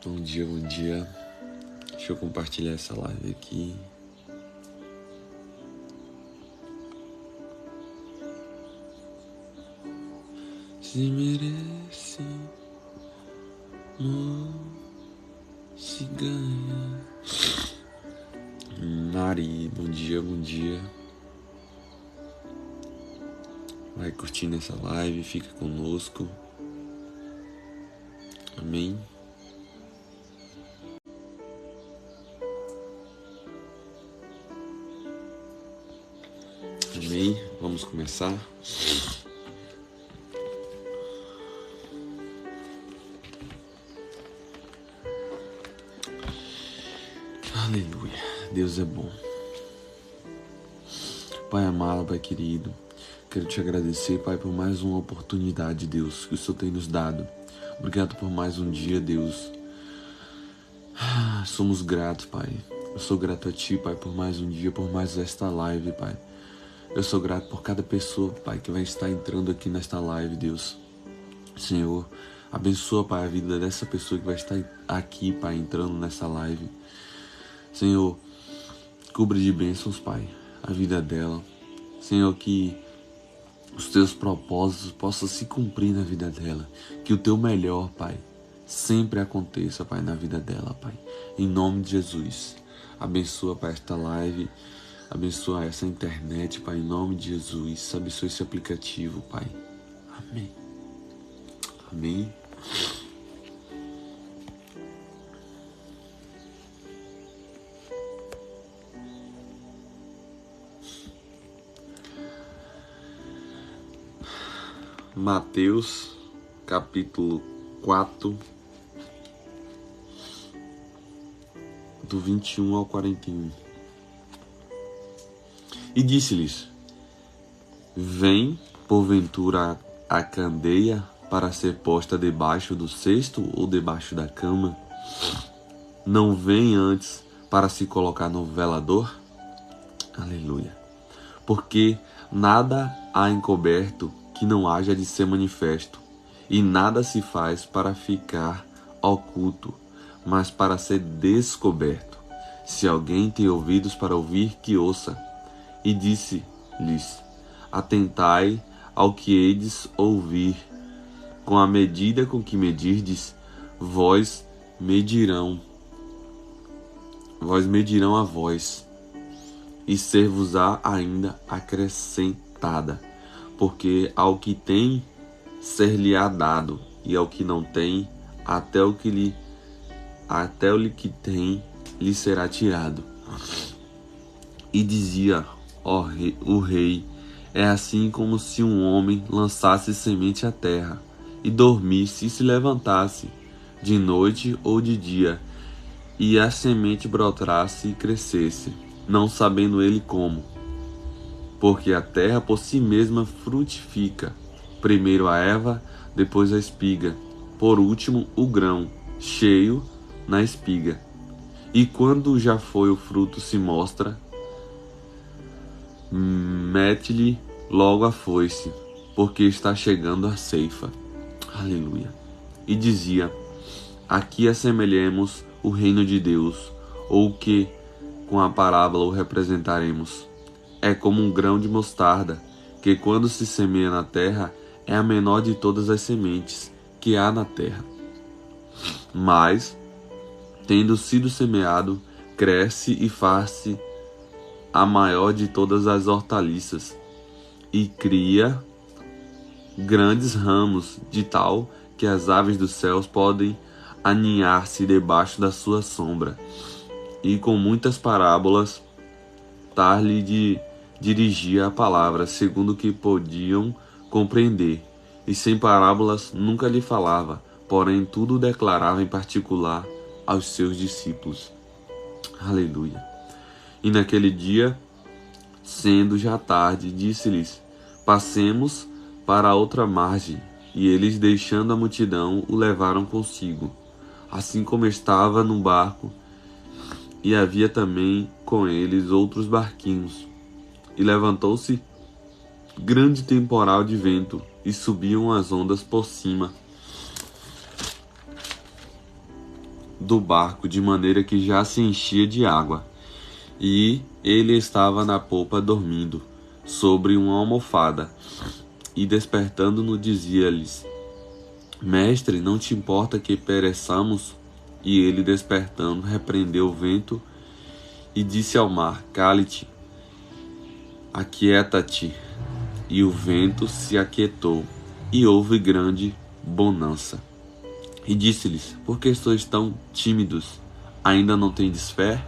Bom dia, bom dia. Deixa eu compartilhar essa live aqui. Se merece, não se ganha. Mari, bom dia, bom dia. Vai curtindo essa live, fica conosco. Amém. Amém. Vamos começar. Aleluia. Deus é bom. Pai amado, Pai querido, quero te agradecer, Pai, por mais uma oportunidade, Deus, que o Senhor tem nos dado. Obrigado por mais um dia, Deus. Somos gratos, Pai. Eu sou grato a Ti, Pai, por mais um dia, por mais esta live, Pai. Eu sou grato por cada pessoa, Pai, que vai estar entrando aqui nesta live, Deus. Senhor, abençoa, Pai, a vida dessa pessoa que vai estar aqui, Pai, entrando nessa live. Senhor, cubra de bênçãos, Pai, a vida dela. Senhor, que os Teus propósitos possam se cumprir na vida dela. Que o Teu melhor, Pai, sempre aconteça, Pai, na vida dela, Pai. Em nome de Jesus. Abençoa, Pai, esta live. Abençoa essa internet, Pai, em nome de Jesus. Abençoa esse aplicativo, Pai. Amém. Amém. Mateus, capítulo 4, do 21 ao 41. E disse-lhes: Vem, porventura, a candeia para ser posta debaixo do cesto ou debaixo da cama? Não vem antes para se colocar no velador? Aleluia. Porque nada há encoberto que não haja de ser manifesto, e nada se faz para ficar oculto, mas para ser descoberto. Se alguém tem ouvidos para ouvir, que ouça. E disse-lhes: Atentai ao que hedes ouvir. Com a medida com que medirdes, vós medirão a vós, e ser-vos-á ainda acrescentada. Porque ao que tem, ser-lhe-á dado, e ao que não tem, até o que tem, lhe será tirado. E dizia o rei: É assim como se um homem lançasse semente à terra, e dormisse e se levantasse, de noite ou de dia, e a semente brotasse e crescesse, não sabendo ele como. Porque a terra por si mesma frutifica, primeiro a erva, depois a espiga, por último o grão, cheio na espiga. E quando já foi o fruto se mostra, mete-lhe logo a foice, porque está chegando a ceifa. Aleluia. E dizia: Aqui assemelhemos o reino de Deus, ou que com a parábola o representaremos. É como um grão de mostarda, que quando se semeia na terra, é a menor de todas as sementes que há na terra. Mas, tendo sido semeado, cresce e faz-se a maior de todas as hortaliças, e cria grandes ramos, de tal que as aves dos céus podem aninhar-se debaixo da sua sombra. E com muitas parábolas, dar-lhe dirigia a palavra, segundo o que podiam compreender. E sem parábolas nunca lhe falava, porém tudo declarava em particular aos seus discípulos. Aleluia. E naquele dia, sendo já tarde, disse-lhes: Passemos para a outra margem. E eles, deixando a multidão, o levaram consigo, assim como estava no barco, e havia também com eles outros barquinhos. E levantou-se grande temporal de vento, e subiam as ondas por cima. do barco, de maneira que já se enchia de água. E ele estava na popa dormindo, sobre uma almofada. E despertando-no, dizia-lhes: Mestre, não te importa que pereçamos? E ele, despertando, repreendeu o vento e disse ao mar: Cale-te, aquieta-te. E o vento se aquietou, e houve grande bonança. E disse-lhes: Por que sois tão tímidos? Ainda não tendes fé?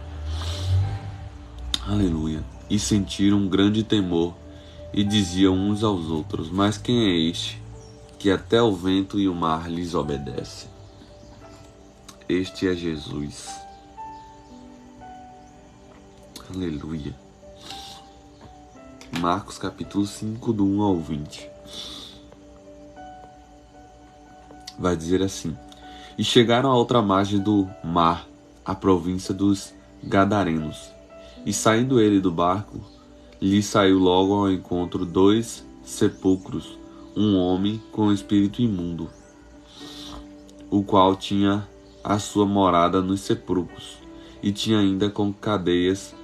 Aleluia. E sentiram um grande temor, e diziam uns aos outros: Mas quem é este, que até o vento e o mar lhes obedece? Este é Jesus. Aleluia. Marcos capítulo 5, do 1 ao 20. Vai dizer assim: E chegaram à outra margem do mar, a província dos Gadarenos. E saindo ele do barco, lhe saiu logo ao encontro 2 sepulcros, um homem com espírito imundo, o qual tinha a sua morada nos sepulcros, e tinha ainda com cadeias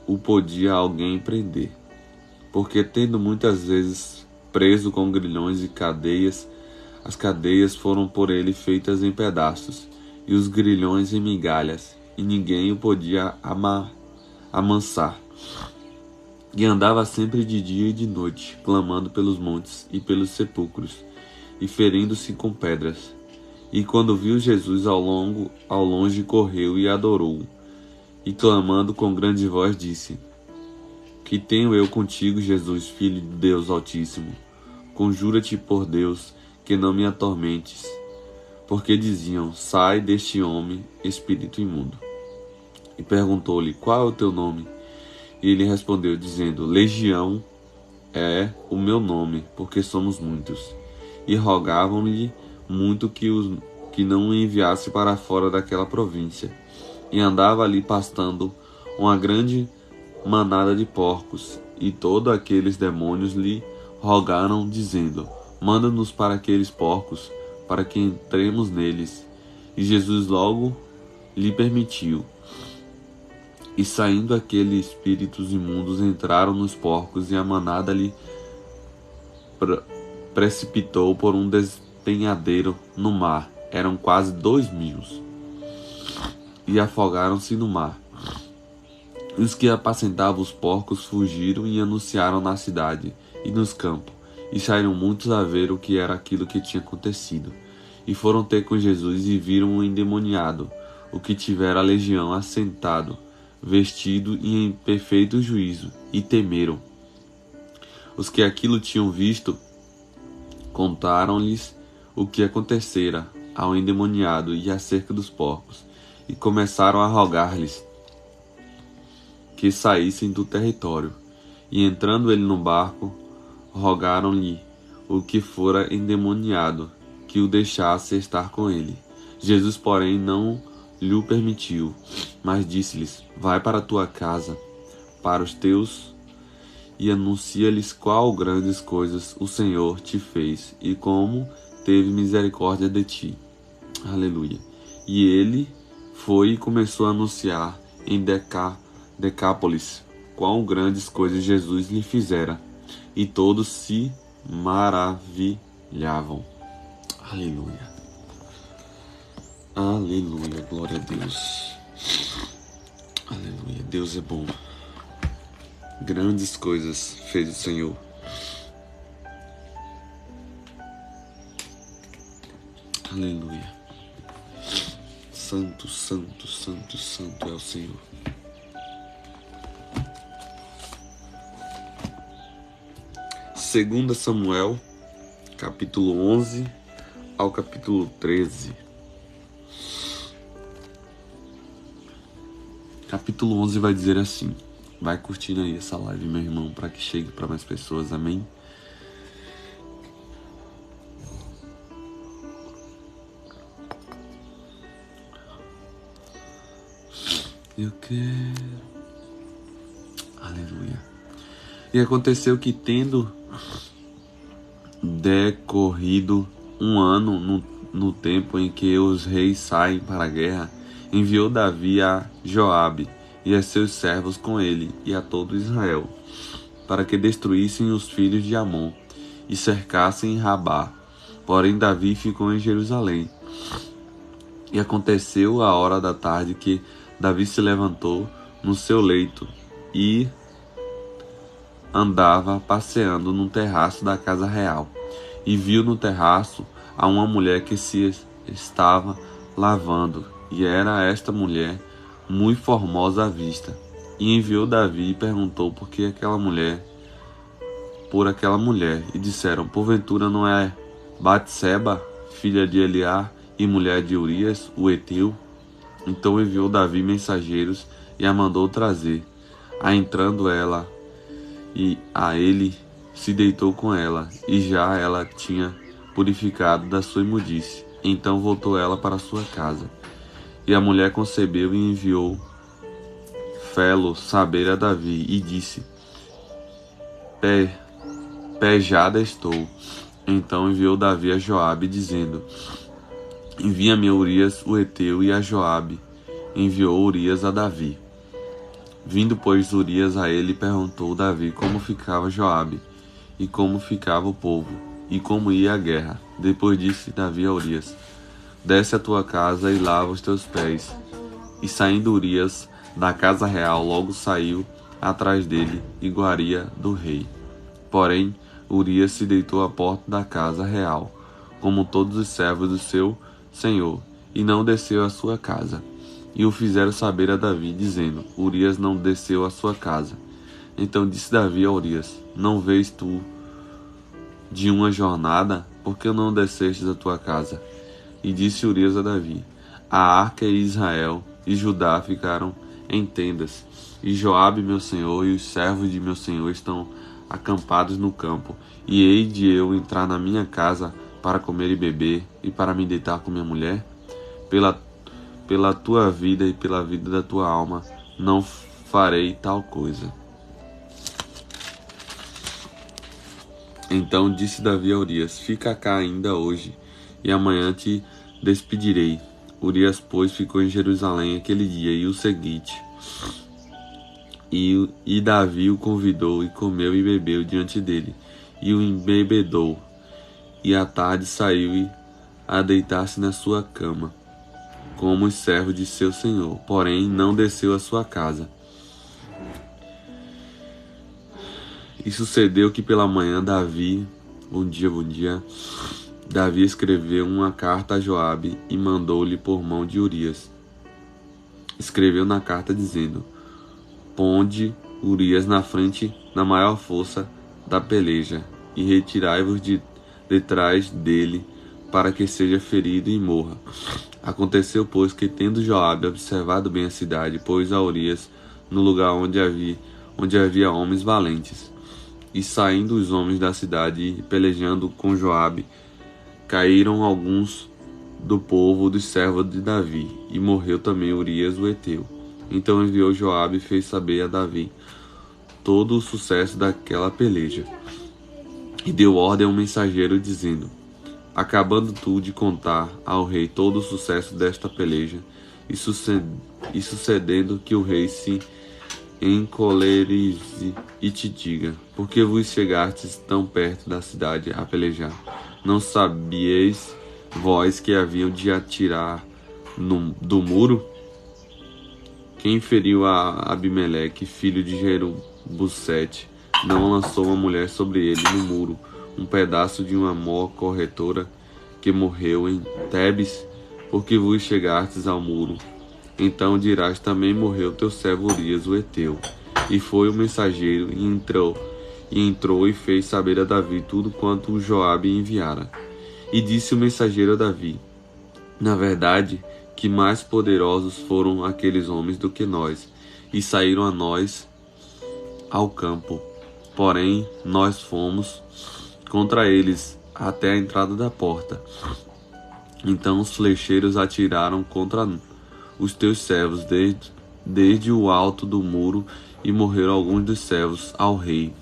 o podia alguém prender, porque tendo muitas vezes preso com grilhões e cadeias, as cadeias foram por ele feitas em pedaços, e os grilhões em migalhas, e ninguém o podia amansar. E andava sempre de dia e de noite, clamando pelos montes e pelos sepulcros, e ferindo-se com pedras. E quando viu Jesus ao longe, correu e adorou-o, e clamando com grande voz disse: Que tenho eu contigo, Jesus, Filho de Deus Altíssimo? Conjura-te por Deus que não me atormentes. Porque diziam: Sai deste homem, espírito imundo. E perguntou-lhe: Qual é o teu nome? E ele respondeu, dizendo: Legião é o meu nome, porque somos muitos. E rogavam-lhe muito que não o enviasse para fora daquela província. E andava ali pastando uma grande manada de porcos, e todos aqueles demônios lhe rogaram, dizendo: Manda-nos para aqueles porcos, para que entremos neles. E Jesus logo lhe permitiu. E saindo aqueles espíritos imundos, entraram nos porcos, e a manada lhe precipitou por um despenhadeiro no mar. Eram quase 2.000. E afogaram-se no mar. Os que apacentavam os porcos fugiram e anunciaram na cidade e nos campos. E saíram muitos a ver o que era aquilo que tinha acontecido. E foram ter com Jesus e viram o endemoniado, o que tivera a legião, assentado, vestido e em perfeito juízo, e temeram. Os que aquilo tinham visto contaram-lhes o que acontecera ao endemoniado e acerca dos porcos, e começaram a rogar-lhes que saíssem do território. E entrando ele no barco, rogaram-lhe o que fora endemoniado, que o deixasse estar com ele. Jesus, porém, não lhe permitiu, mas disse-lhes: Vai para a tua casa, para os teus, e anuncia-lhes qual grandes coisas o Senhor te fez, e como teve misericórdia de ti. Aleluia. E ele foi e começou a anunciar em Decápolis quão grandes coisas Jesus lhe fizera, e todos se maravilhavam. Aleluia. Aleluia, glória a Deus. Aleluia, Deus é bom. Grandes coisas fez o Senhor. Aleluia. Santo, santo, santo, santo é o Senhor. Segunda Samuel, capítulo 11 ao capítulo 13. Capítulo 11 vai dizer assim. Vai curtindo aí essa live, meu irmão, para que chegue para mais pessoas, amém? Eu quero. Aleluia. E aconteceu que, tendo decorrido um ano no tempo em que os reis saem para a guerra, enviou Davi a Joabe e a seus servos com ele e a todo Israel, para que destruíssem os filhos de Amon e cercassem Rabá. Porém Davi ficou em Jerusalém. E aconteceu a hora da tarde que Davi se levantou no seu leito e andava passeando no terraço da casa real, e viu no terraço a uma mulher que se estava lavando, e era esta mulher muito formosa à vista. E enviou Davi e perguntou por aquela mulher, e disseram: porventura não é Batseba, filha de Eliá e mulher de Urias, o heteu? Então enviou Davi mensageiros e a mandou trazer. Entrando ela e a ele, se deitou com ela, e já ela tinha purificado da sua imundície. Então voltou ela para sua casa. E a mulher concebeu e enviou Felo saber a Davi, e disse: pejada estou. Então enviou Davi a Joabe, dizendo: envia-me Urias o heteu. E a Joabe enviou Urias a Davi. Vindo, pois, Urias a ele, perguntou Davi como ficava Joabe, e como ficava o povo, e como ia a guerra. Depois disse Davi a Urias: desce à tua casa e lava os teus pés. E saindo Urias da casa real, logo saiu atrás dele iguaria do rei. Porém, Urias se deitou à porta da casa real, como todos os servos do seu senhor, e não desceu à sua casa. E o fizeram saber a Davi, dizendo: Urias não desceu à sua casa. Então disse Davi a Urias: não vês tu de uma jornada? Por que não descestes à tua casa? E disse Urias a Davi: a arca e Israel e Judá ficaram em tendas, e Joabe meu senhor e os servos de meu senhor estão acampados no campo. E hei de eu entrar na minha casa para comer e beber, e para me deitar com minha mulher? Pela tua vida e pela vida da tua alma, não farei tal coisa. Então disse Davi a Urias: fica cá ainda hoje, e amanhã te despedirei. Urias, pois, ficou em Jerusalém aquele dia e o seguinte. E Davi o convidou, e comeu e bebeu diante dele, e o embebedou. E à tarde saiu a deitar-se na sua cama, como os servos de seu senhor, porém não desceu à sua casa. E sucedeu que pela manhã Davi, bom dia, Davi escreveu uma carta a Joabe e mandou-lhe por mão de Urias. Escreveu na carta dizendo: ponde Urias na frente na maior força da peleja, e retirai-vos de detrás dele, para que seja ferido e morra. Aconteceu, pois, que tendo Joabe observado bem a cidade, pôs a Urias no lugar onde havia homens valentes. E saindo os homens da cidade e pelejando com Joabe, caíram alguns do povo dos servos de Davi, e morreu também Urias o heteu. Então enviou Joabe e fez saber a Davi todo o sucesso daquela peleja. E deu ordem a um mensageiro, dizendo: acabando tu de contar ao rei todo o sucesso desta peleja, e sucedendo que o rei se encolerize e te diga: por que vos chegastes tão perto da cidade a pelejar? Não sabieis vós que haviam de atirar do muro? Quem feriu a Abimeleque, filho de Jerubussete, não lançou uma mulher sobre ele no muro, um pedaço de uma mó corretora que morreu em Tebes? Porque vos chegastes ao muro. Então dirás: também morreu teu servo Urias o heteu. E foi o mensageiro e entrou e fez saber a Davi tudo quanto o Joabe enviara. E disse o mensageiro a Davi: na verdade, que mais poderosos foram aqueles homens do que nós, e saíram a nós ao campo. Porém, nós fomos contra eles até a entrada da porta. Então os flecheiros atiraram contra os teus servos desde o alto do muro, e morreram alguns dos servos ao rei.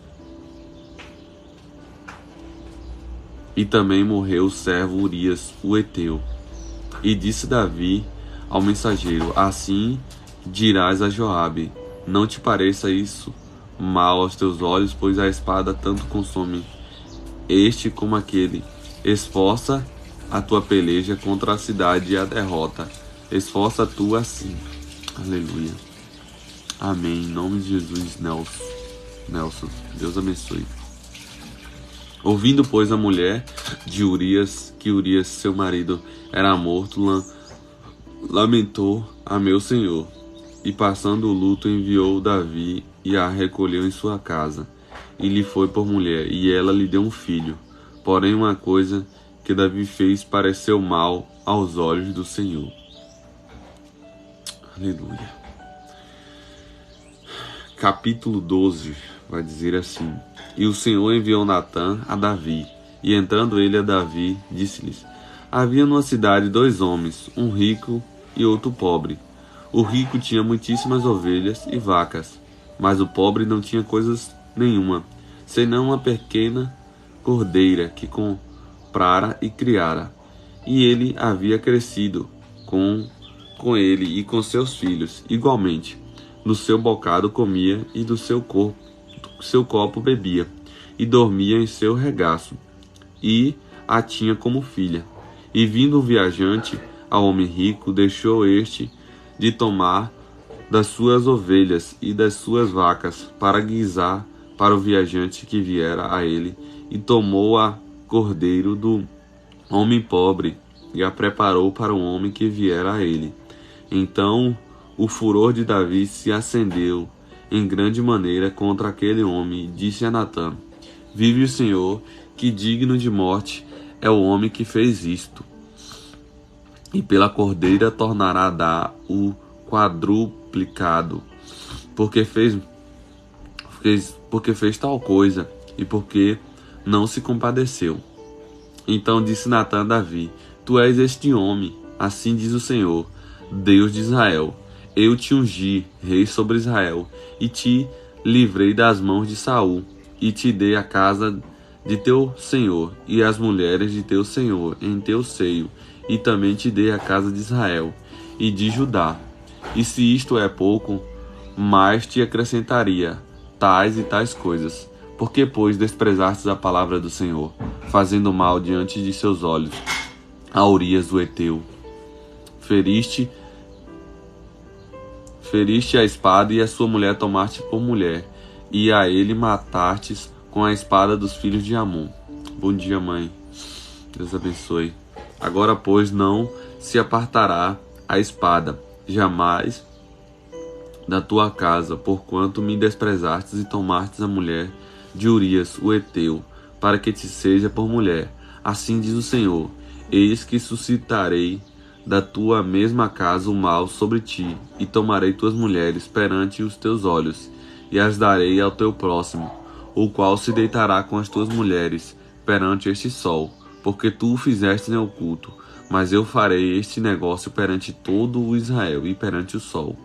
E também morreu o servo Urias, o heteu. E disse Davi ao mensageiro: assim dirás a Joabe: não te pareça isso mal aos teus olhos, pois a espada tanto consome este como aquele. Esforça a tua peleja contra a cidade e a derrota. Esforça tu assim. Aleluia. Amém. Em nome de Jesus, Nelson. Deus abençoe. Ouvindo, pois, a mulher de Urias, que Urias, seu marido, era morto, lamentou a meu senhor. E passando o luto, enviou Davi e a recolheu em sua casa. E lhe foi por mulher, e ela lhe deu um filho. Porém, uma coisa que Davi fez pareceu mal aos olhos do Senhor. Aleluia. Capítulo 12 vai dizer assim: e o Senhor enviou Natã a Davi. E entrando ele a Davi, disse-lhes: havia numa cidade 2 homens, um rico e outro pobre. O rico tinha muitíssimas ovelhas e vacas, mas o pobre não tinha coisas nenhuma, senão uma pequena cordeira que comprara e criara. E ele havia crescido com ele e com seus filhos, igualmente. No seu bocado comia e do seu copo bebia, e dormia em seu regaço, e a tinha como filha. E vindo o viajante ao homem rico, deixou este de tomar das suas ovelhas e das suas vacas para guisar para o viajante que viera a ele, e tomou a cordeiro do homem pobre e a preparou para o homem que viera a ele. Então o furor de Davi se acendeu em grande maneira contra aquele homem, e disse a Natã: vive o Senhor, que digno de morte é o homem que fez isto, e pela cordeira tornará a dar o quadruplicado, porque fez tal coisa, e porque não se compadeceu. Então disse Natã a Davi: tu és este homem, assim diz o Senhor, Deus de Israel: eu te ungi rei sobre Israel, e te livrei das mãos de Saul, e te dei a casa de teu senhor, e as mulheres de teu senhor em teu seio, e também te dei a casa de Israel e de Judá. E se isto é pouco, mais te acrescentaria tais e tais coisas. Porque, pois, desprezastes a palavra do Senhor, fazendo mal diante de seus olhos a Urias o heteu? Feriste a espada, e a sua mulher tomaste por mulher, e a ele matastes com a espada dos filhos de Amon. Bom dia, mãe. Deus abençoe. Agora, pois, não se apartará a espada jamais da tua casa, porquanto me desprezastes e tomastes a mulher de Urias o heteu, para que te seja por mulher. Assim diz o Senhor: eis que suscitarei da tua mesma casa o mal sobre ti, e tomarei tuas mulheres perante os teus olhos, e as darei ao teu próximo, o qual se deitará com as tuas mulheres perante este sol, porque tu o fizeste em oculto, mas eu farei este negócio perante todo o Israel e perante o sol.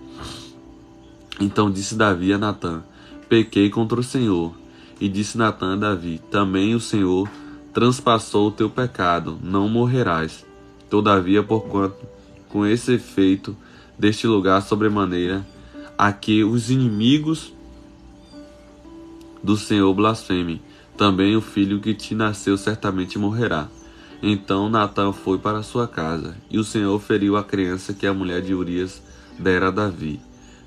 Então disse Davi a Natã: pequei contra o Senhor. E disse Natã a Davi: também o Senhor transpassou o teu pecado, não morrerás. Todavia, porquanto com esse efeito deste lugar sobremaneira, a que os inimigos do Senhor blasfemem, também o filho que te nasceu certamente morrerá. Então Natã foi para sua casa, e o Senhor feriu a criança que a mulher de Urias dera a Davi,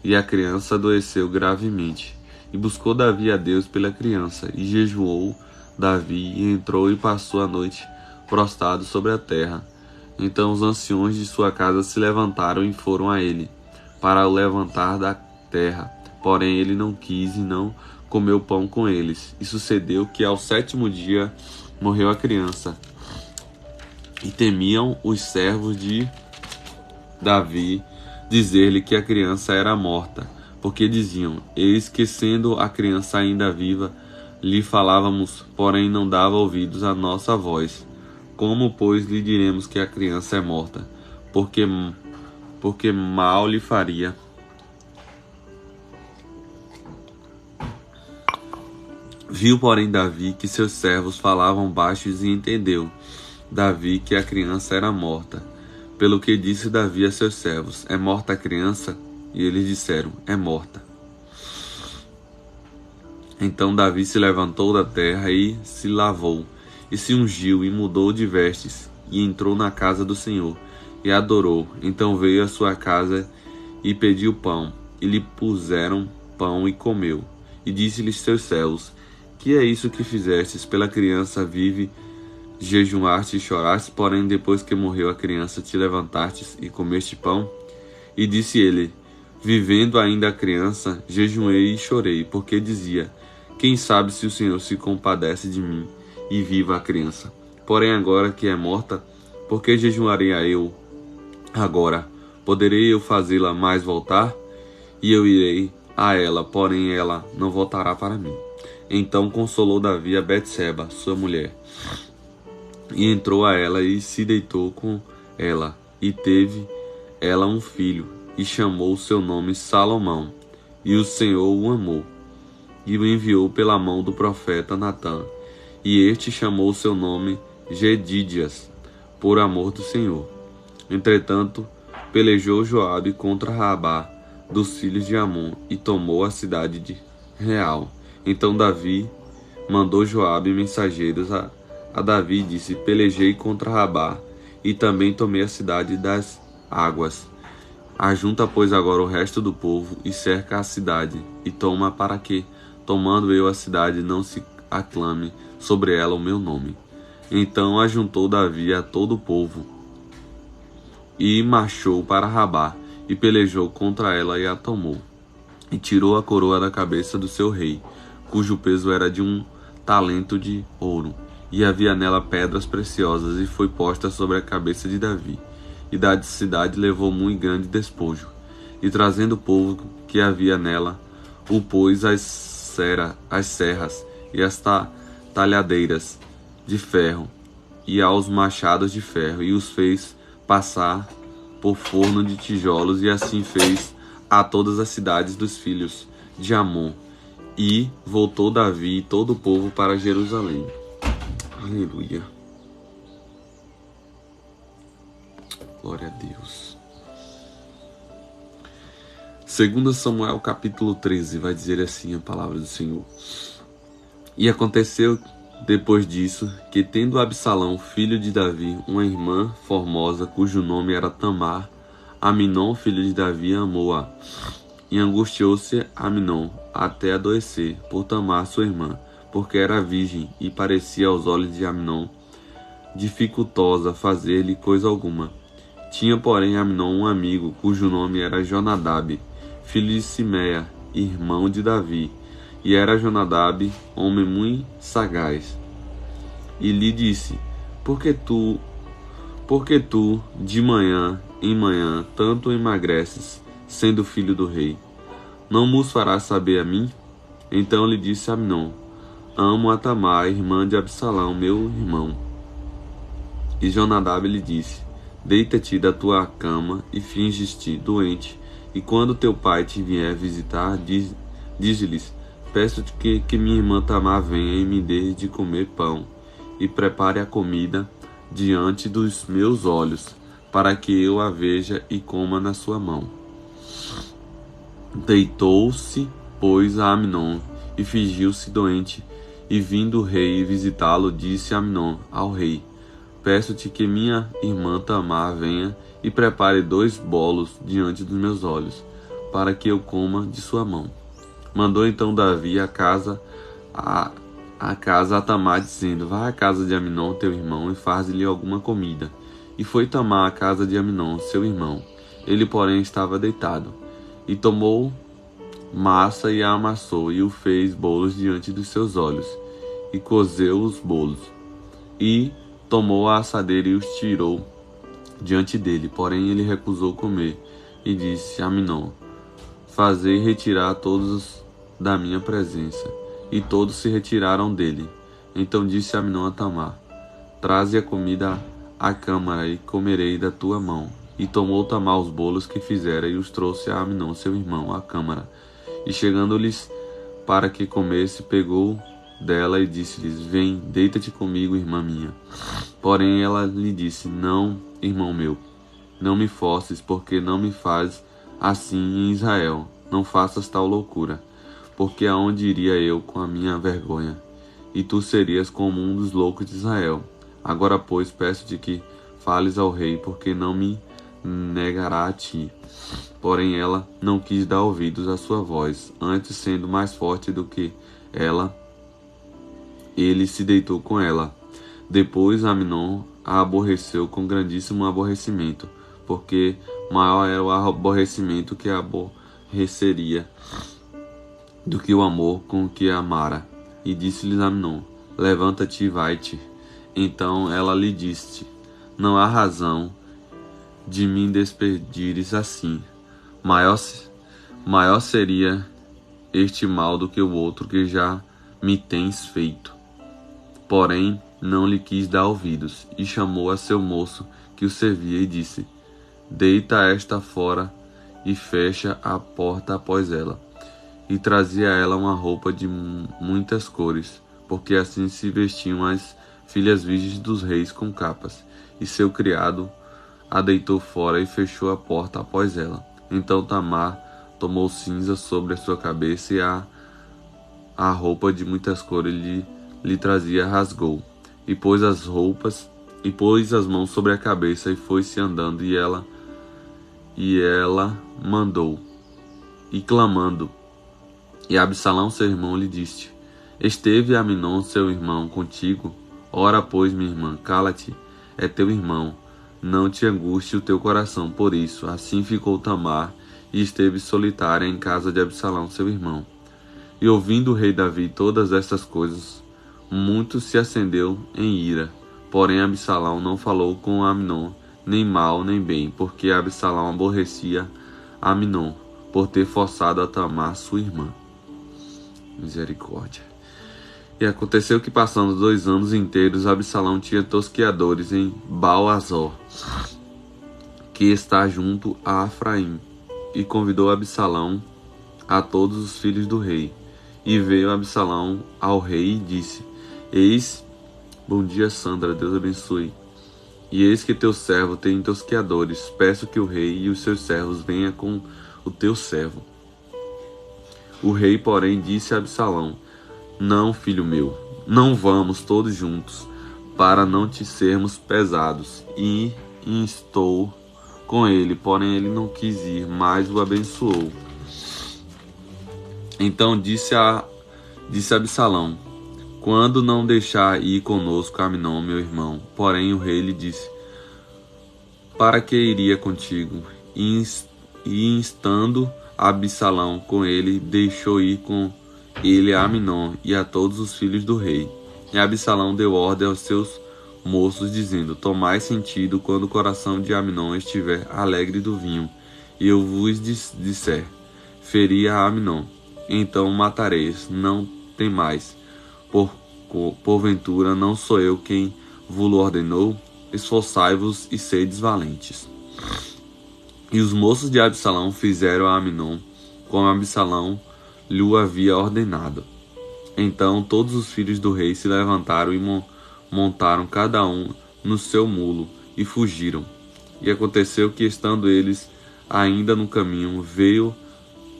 e a criança adoeceu gravemente. E buscou Davi a Deus pela criança, e jejuou Davi, e entrou e passou a noite prostrado sobre a terra. Então os anciões de sua casa se levantaram e foram a ele, para o levantar da terra. Porém ele não quis e não comeu pão com eles. E sucedeu que ao 7º dia morreu a criança. E temiam os servos de Davi dizer-lhe que a criança era morta, porque diziam: eis que, sendo a criança ainda viva, lhe falávamos, porém não dava ouvidos à nossa voz. Como, pois, lhe diremos que a criança é morta? Porque mal lhe faria. Viu, porém, Davi que seus servos falavam baixos e entendeu Davi que a criança era morta. Pelo que disse Davi a seus servos: É morta a criança? E eles disseram: É morta. Então Davi se levantou da terra e se lavou, e se ungiu, e mudou de vestes, e entrou na casa do Senhor, e adorou. Então veio à sua casa e pediu pão, e lhe puseram pão e comeu. E disse-lhes seus servos: Que é isso que fizestes pela criança vive? Jejuaste e choraste, porém depois que morreu a criança te levantastes e comeste pão? E disse ele: Vivendo ainda a criança, jejuei e chorei, porque dizia: Quem sabe se o Senhor se compadece de mim e viva a criança? Porém agora que é morta, por que jejuarei eu agora? Poderei eu fazê-la mais voltar? E eu irei a ela, porém ela não voltará para mim. Então consolou Davi a Betseba, sua mulher, e entrou a ela e se deitou com ela, e teve ela um filho, e chamou seu nome Salomão. E o Senhor o amou, e o enviou pela mão do profeta Natã. E este chamou seu nome Jedídias, por amor do Senhor. Entretanto, pelejou Joabe contra Rabá, dos filhos de Amon, e tomou a cidade de Real. Então Davi mandou Joabe mensageiros a Davi e disse: Pelejei contra Rabá, e também tomei a cidade das águas. Ajunta, pois, agora o resto do povo, e cerca a cidade, e toma, para que, tomando eu a cidade, não se aclame sobre ela o meu nome. Então ajuntou Davi a todo o povo, e marchou para Rabá, e pelejou contra ela e a tomou. E tirou a coroa da cabeça do seu rei, cujo peso era de 1 talento de ouro, e havia nela pedras preciosas, e foi posta sobre a cabeça de Davi. E da cidade levou muito grande despojo, e trazendo o povo que havia nela, o pôs às serras e às talhadeiras de ferro, e aos machados de ferro, e os fez passar por forno de tijolos, e assim fez a todas as cidades dos filhos de Amon. E voltou Davi e todo o povo para Jerusalém. Aleluia. Glória a Deus. 2 Samuel capítulo 13 vai dizer assim a palavra do Senhor. E aconteceu depois disso que, tendo Absalão, filho de Davi, uma irmã formosa, cujo nome era Tamar, Aminon, filho de Davi, amou-a. E angustiou-se Aminon até adoecer por Tamar, sua irmã, porque era virgem, e parecia aos olhos de Aminon dificultosa fazer-lhe coisa alguma. Tinha, porém, Aminon um amigo, cujo nome era Jonadab, filho de Simeia, irmão de Davi. E era Jonadab homem muito sagaz. E lhe disse: Por que tu, de manhã em manhã, tanto emagreces, sendo filho do rei? Não nos farás saber a mim? Então lhe disse Aminon: Amo a Tamar, irmã de Absalão, meu irmão. E Jonadab lhe disse: Deita-te da tua cama e finges-te doente, e quando teu pai te vier visitar, dize-lhes: Peço-te que minha irmã Tamar venha e me dê de comer pão, e prepare a comida diante dos meus olhos, para que eu a veja e coma na sua mão. Deitou-se, pois, a Aminon, e fingiu-se doente, e vindo o rei visitá-lo, disse Aminon ao rei: Peço-te que minha irmã Tamar venha e prepare 2 bolos diante dos meus olhos, para que eu coma de sua mão. Mandou então Davi a casa a Tamar, dizendo: Vai à casa de Aminon, teu irmão, e faz-lhe alguma comida. E foi Tamar à casa de Aminon, seu irmão. Ele, porém, estava deitado. E tomou massa e a amassou, e o fez bolos diante dos seus olhos, e cozeu os bolos. E tomou a assadeira e os tirou diante dele. Porém ele recusou comer, e disse a Aminon: Fazei retirar todos da minha presença. E todos se retiraram dele. Então disse Aminon a Tamar: Traze a comida à câmara, e comerei da tua mão. E tomou Tamar os bolos que fizera, e os trouxe a Aminon, seu irmão, à câmara. E chegando-lhes para que comesse, pegou dela e disse-lhes: Vem, deita-te comigo, irmã minha. Porém ela lhe disse: Não, irmão meu, não me forces, porque não me faz assim em Israel. Não faças tal loucura, porque aonde iria eu com a minha vergonha? E tu serias como um dos loucos de Israel. Agora, pois, peço-te que fales ao rei, porque não me negará a ti. Porém ela não quis dar ouvidos à sua voz. Antes, sendo mais forte do que ela, ele se deitou com ela. Depois Amnon a aborreceu com grandíssimo aborrecimento, porque maior era o aborrecimento que a aborreceria do que o amor com que a amara. E disse-lhes Amnon: Levanta-te e vai-te. Então ela lhe disse: Não há razão de me despedires assim. Maior seria este mal do que o outro que já me tens feito. Porém, não lhe quis dar ouvidos, e chamou a seu moço que o servia e disse: Deita esta fora e fecha a porta após ela. E trazia a ela uma roupa de muitas cores, porque assim se vestiam as filhas virgens dos reis com capas. E seu criado a deitou fora e fechou a porta após ela. Então Tamar tomou cinza sobre a sua cabeça e a roupa de muitas cores lhe trazia rasgou. E pôs as mãos sobre a cabeça e foi-se andando, e ela mandou, e clamando. E Absalão seu irmão lhe disse: Esteve Amnon seu irmão contigo? Ora, pois, minha irmã, cala-te, é teu irmão, não te angustie o teu coração por isso. Assim ficou Tamar, e esteve solitária em casa de Absalão seu irmão. E ouvindo o rei Davi todas estas coisas, muito se acendeu em ira. Porém Absalão não falou com Amnon, nem mal nem bem, porque Absalão aborrecia Amnon, por ter forçado a Tamar sua irmã. Misericórdia. E aconteceu que, passando 2 anos inteiros, Absalão tinha tosqueadores em Baal-Azor, que está junto a Efraim, e convidou Absalão a todos os filhos do rei. E veio Absalão ao rei e disse: Bom dia, Sandra, Deus abençoe. E eis que teu servo tem tosqueadores. Peço que o rei e os seus servos venham com o teu servo. O rei, porém, disse a Absalão: Não, filho meu, não vamos todos juntos, para não te sermos pesados. E instou com ele, porém ele não quis ir, mas o abençoou. Então disse Absalão: Quando não deixar ir conosco Amnon, meu irmão? Porém o rei lhe disse: Para que iria contigo? E instando Absalão com ele, deixou ir com ele a Amnon e a todos os filhos do rei. E Absalão deu ordem aos seus moços, dizendo: Tomai sentido quando o coração de Amnon estiver alegre do vinho, e eu vos disser: Feri a Amnon, então o matareis, não temais. Porventura não sou eu quem vos ordenou? Esforçai-vos e sedes valentes. E os moços de Absalão fizeram a Amnon como Absalão lhe havia ordenado. Então todos os filhos do rei se levantaram e montaram cada um no seu mulo e fugiram. E aconteceu que, estando eles ainda no caminho, veio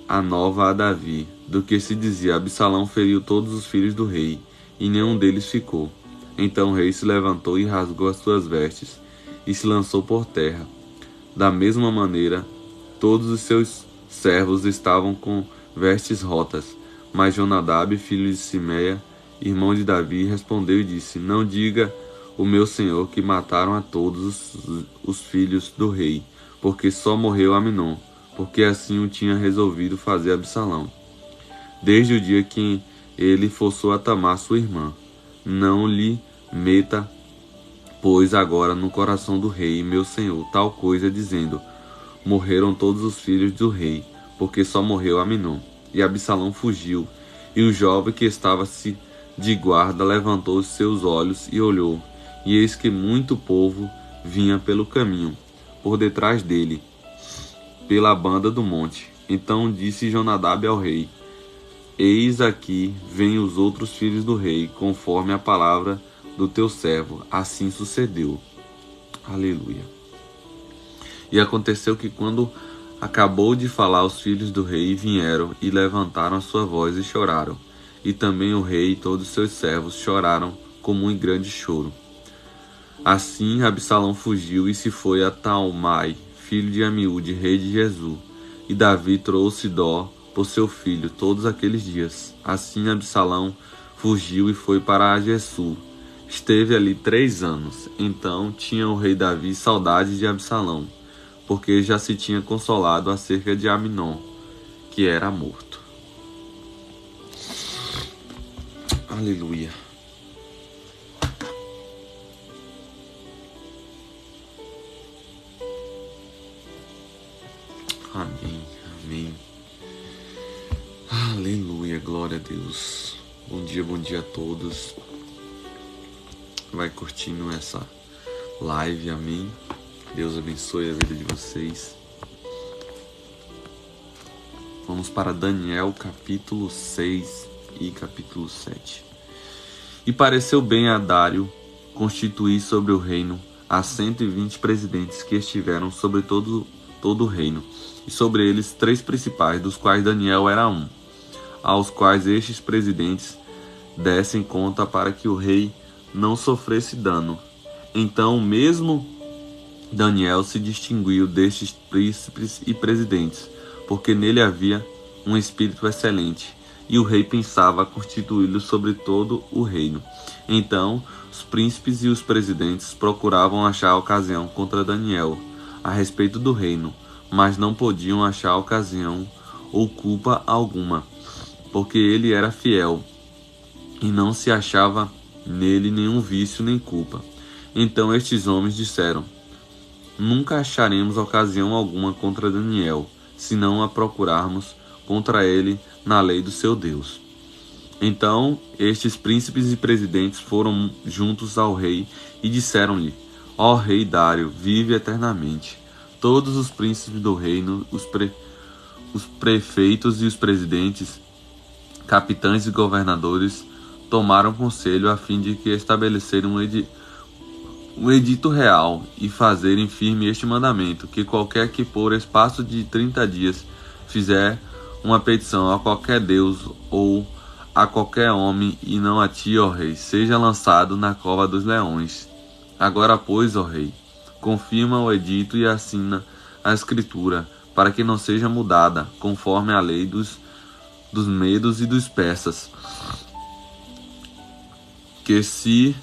a nova a Davi, do que se dizia: Absalão feriu todos os filhos do rei, e nenhum deles ficou. Então o rei se levantou e rasgou as suas vestes, e se lançou por terra. Da mesma maneira, todos os seus servos estavam com vestes rotas. Mas Jonadab, filho de Simeia, irmão de Davi, respondeu e disse: Não diga o meu senhor que mataram a todos os filhos do rei, porque só morreu Amnon, porque assim o tinha resolvido fazer Absalão, desde o dia que ele forçou a Tamar sua irmã. Não lhe meta, pois, agora no coração do rei, meu senhor, tal coisa, dizendo: Morreram todos os filhos do rei, porque só morreu Amnon. E Absalão fugiu, e o jovem que estava-se de guarda levantou os seus olhos e olhou, e eis que muito povo vinha pelo caminho, por detrás dele, pela banda do monte. Então disse Jonadab ao rei: Eis aqui vêm os outros filhos do rei, conforme a palavra do teu servo. Assim sucedeu. Aleluia. E aconteceu que quando acabou de falar, os filhos do rei vieram e levantaram a sua voz e choraram. E também o rei e todos os seus servos choraram com muito grande choro. Assim Absalão fugiu e se foi a Talmai, filho de Amiúde, rei de Gesur. E Davi trouxe Dó por seu filho todos aqueles dias. Assim Absalão fugiu e foi para Gesur. Esteve ali 3 anos. Então tinha o rei Davi saudade de Absalão, porque já se tinha consolado acerca de Aminon, que era morto. Aleluia. Amém, amém. Aleluia, glória a Deus. Bom dia a todos. Vai curtindo essa live, amém. Deus abençoe a vida de vocês. Vamos para Daniel capítulo 6 e capítulo 7. E pareceu bem a Dário constituir sobre o reino a 120 presidentes que estiveram sobre todo o reino, e sobre eles 3 principais, dos quais Daniel era um, aos quais estes presidentes dessem conta para que o rei não sofresse dano. Então mesmo Daniel se distinguiu destes príncipes e presidentes, porque nele havia um espírito excelente, e o rei pensava constituí-lo sobre todo o reino. Então os príncipes e os presidentes procuravam achar ocasião contra Daniel a respeito do reino, mas não podiam achar ocasião ou culpa alguma, porque ele era fiel, e não se achava nele nenhum vício nem culpa. Então estes homens disseram: nunca acharemos ocasião alguma contra Daniel, se não a procurarmos contra ele na lei do seu Deus. Então estes príncipes e presidentes foram juntos ao rei e disseram-lhe: ó rei Dário, vive eternamente. Todos os príncipes do reino, os prefeitos e os presidentes, capitães e governadores, tomaram conselho a fim de que estabelecerem um edito real e fazerem firme este mandamento, que qualquer que por espaço de 30 dias fizer uma petição a qualquer Deus ou a qualquer homem, e não a ti, ó rei, seja lançado na cova dos leões. Agora, pois, ó rei, confirma o edito e assina a escritura, para que não seja mudada, conforme a lei dos medos e dos persas, que se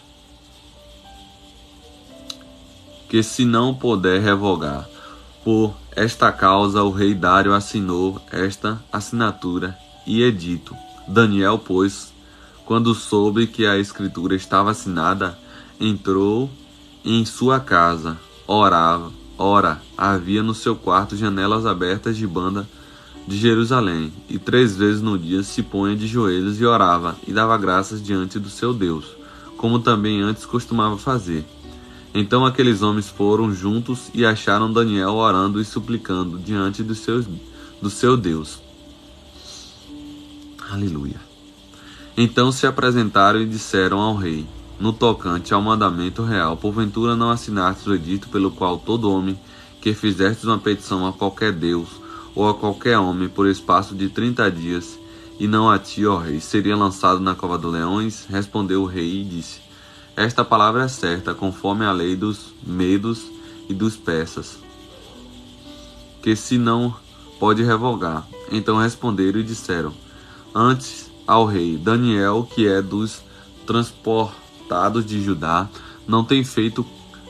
não puder revogar. Por esta causa o rei Dário assinou esta assinatura e edito. Daniel, pois, quando soube que a escritura estava assinada, entrou em sua casa, orava. Ora, havia no seu quarto janelas abertas de banda de Jerusalém, e 3 vezes no dia se punha de joelhos e orava, e dava graças diante do seu Deus, como também antes costumava fazer. Então aqueles homens foram juntos e acharam Daniel orando e suplicando diante do seu Deus. Aleluia. Então se apresentaram e disseram ao rei: no tocante ao mandamento real, porventura não assinastes o edito pelo qual todo homem que fizestes uma petição a qualquer Deus ou a qualquer homem por espaço de 30 dias, e não a ti, ó rei, seria lançado na cova dos leões? Respondeu o rei e disse: esta palavra é certa, conforme a lei dos medos e dos persas, que se não pode revogar. Então responderam e disseram antes ao rei: Daniel, que é dos transportados de Judá, não tem feito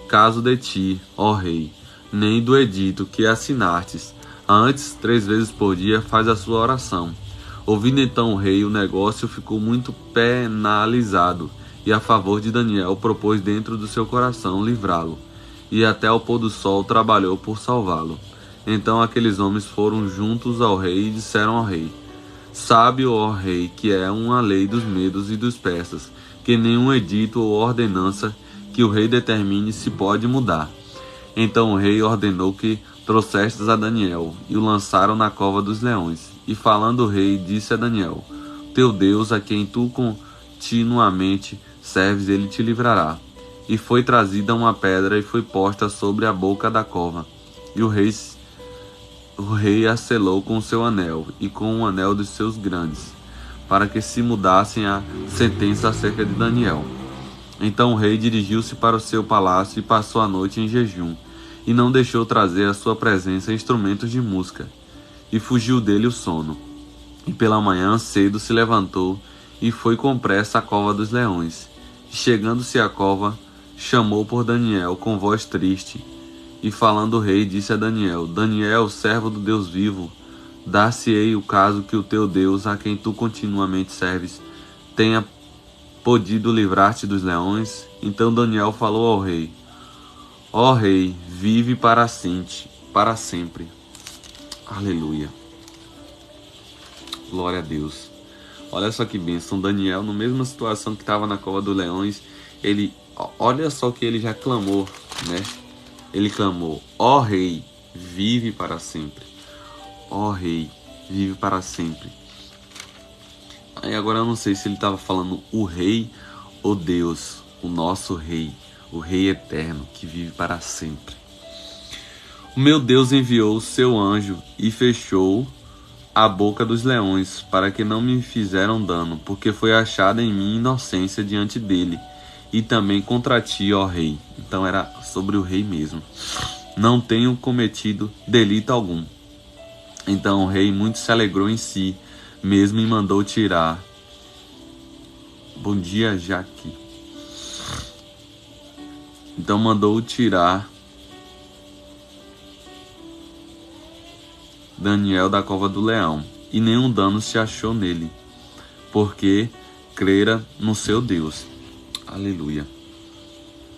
caso de ti, ó rei, nem do edito que assinastes. Antes, 3 vezes por dia faz a sua oração. Ouvindo então o rei, o negócio ficou muito penalizado, e a favor de Daniel propôs dentro do seu coração livrá-lo, e até ao pôr do sol trabalhou por salvá-lo. Então aqueles homens foram juntos ao rei e disseram ao rei: sabe, ó rei, que é uma lei dos medos e dos persas, que nenhum edito ou ordenança que o rei determine se pode mudar. Então o rei ordenou que trouxestes a Daniel, e o lançaram na cova dos leões. E falando o rei, disse a Daniel: teu Deus, a quem tu continuamente serves, ele te livrará. E foi trazida uma pedra e foi posta sobre a boca da cova. E o rei a selou com o seu anel e com o anel dos seus grandes, para que se mudassem a sentença acerca de Daniel. Então o rei dirigiu-se para o seu palácio e passou a noite em jejum, e não deixou trazer à sua presença instrumentos de música, e fugiu dele o sono. E pela manhã cedo se levantou e foi com pressa à cova dos leões. E chegando-se à cova, chamou por Daniel com voz triste. E falando o rei, disse a Daniel: Daniel, servo do Deus vivo, dar-se-ei o caso que o teu Deus, a quem tu continuamente serves, tenha podido livrar-te dos leões? Então Daniel falou ao rei: Ó rei, vive para sempre. Aleluia. Glória a Deus. Olha só que bênção. Daniel, na mesma situação que estava na cova dos leões, olha só que ele já clamou, né? Ele clamou: ó rei, vive para sempre. Ó rei, vive para sempre. Aí agora eu não sei se ele estava falando o rei ou Deus, o nosso rei, o rei eterno que vive para sempre. O meu Deus enviou o seu anjo e fechou a boca dos leões, para que não me fizeram dano, porque foi achada em mim inocência diante dele, e também contra ti, ó rei. Então era sobre o rei mesmo. Não tenho cometido delito algum. Então o rei muito se alegrou em si mesmo e mandou tirar. Bom dia, Jaque. Então mandou tirar Daniel da cova do leão, e nenhum dano se achou nele, porque crera no seu Deus. Aleluia.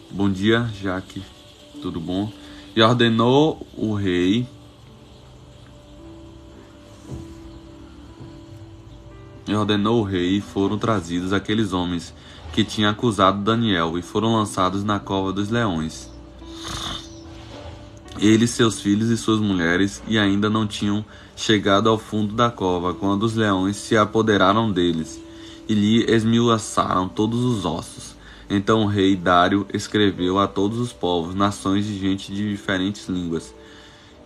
Bom dia, Jaque. Tudo bom? E ordenou o rei e foram trazidos aqueles homens que tinham acusado Daniel e foram lançados na cova dos leões. Ele, seus filhos e suas mulheres, e ainda não tinham chegado ao fundo da cova, quando os leões se apoderaram deles e lhe esmiuçaram todos os ossos. Então o rei Dário escreveu a todos os povos, nações de gente de diferentes línguas,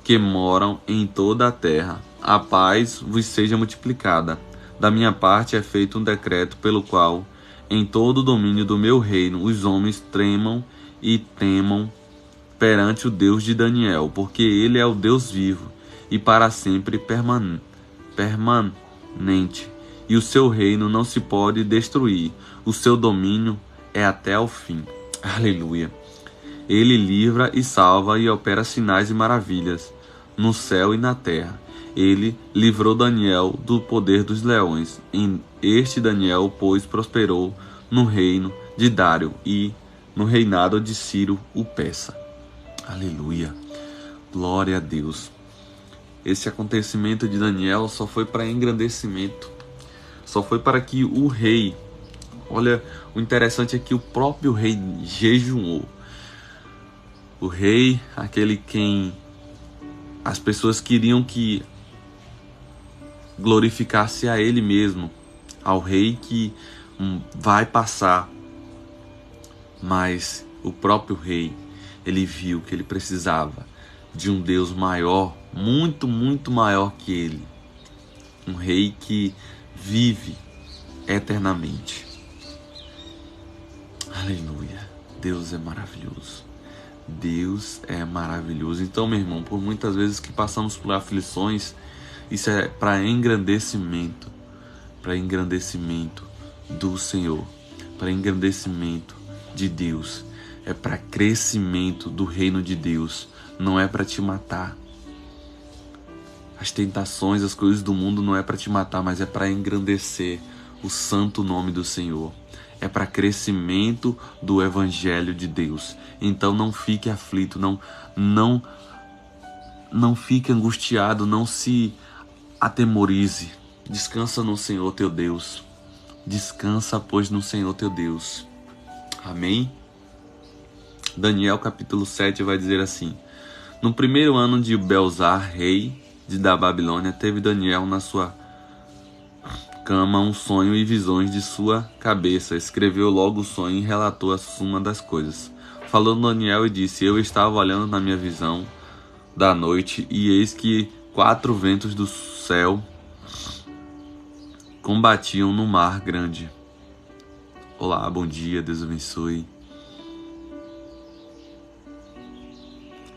que moram em toda a terra: a paz vos seja multiplicada. Da minha parte é feito um decreto pelo qual, em todo o domínio do meu reino, os homens tremam e temam perante o Deus de Daniel, porque ele é o Deus vivo e para sempre permanente, e o seu reino não se pode destruir, o seu domínio é até o fim. Aleluia. Ele livra e salva e opera sinais e maravilhas no céu e na terra. Ele livrou Daniel do poder dos leões. Este Daniel, pois, prosperou no reino de Dário e no reinado de Ciro o Persa. Aleluia. Glória a Deus. Esse acontecimento de Daniel só foi para engrandecimento. Só foi para que o rei... Olha, o interessante é que o próprio rei jejuou. O rei, aquele quem as pessoas queriam que glorificasse a ele mesmo, ao rei que vai passar. Mas o próprio rei, ele viu que ele precisava de um Deus maior, muito, muito maior que ele. Um rei que vive eternamente. Aleluia. Deus é maravilhoso. Deus é maravilhoso. Então, meu irmão, por muitas vezes que passamos por aflições, isso é para engrandecimento do Senhor, para engrandecimento de Deus. É para crescimento do reino de Deus, não é para te matar. As tentações, as coisas do mundo não é para te matar, mas é para engrandecer o santo nome do Senhor. É para crescimento do evangelho de Deus. Então não fique aflito, não fique angustiado, não se atemorize. Descansa no Senhor teu Deus. Descansa, pois, no Senhor teu Deus. Amém? Daniel capítulo 7 vai dizer assim: no primeiro ano de Belzar, rei da Babilônia, teve Daniel na sua cama um sonho e visões de sua cabeça. Escreveu logo o sonho e relatou a suma das coisas. Falou Daniel e disse: Eu estava olhando na minha visão da noite, e eis que 4 ventos do céu combatiam no mar grande. Olá, bom dia, Deus abençoe.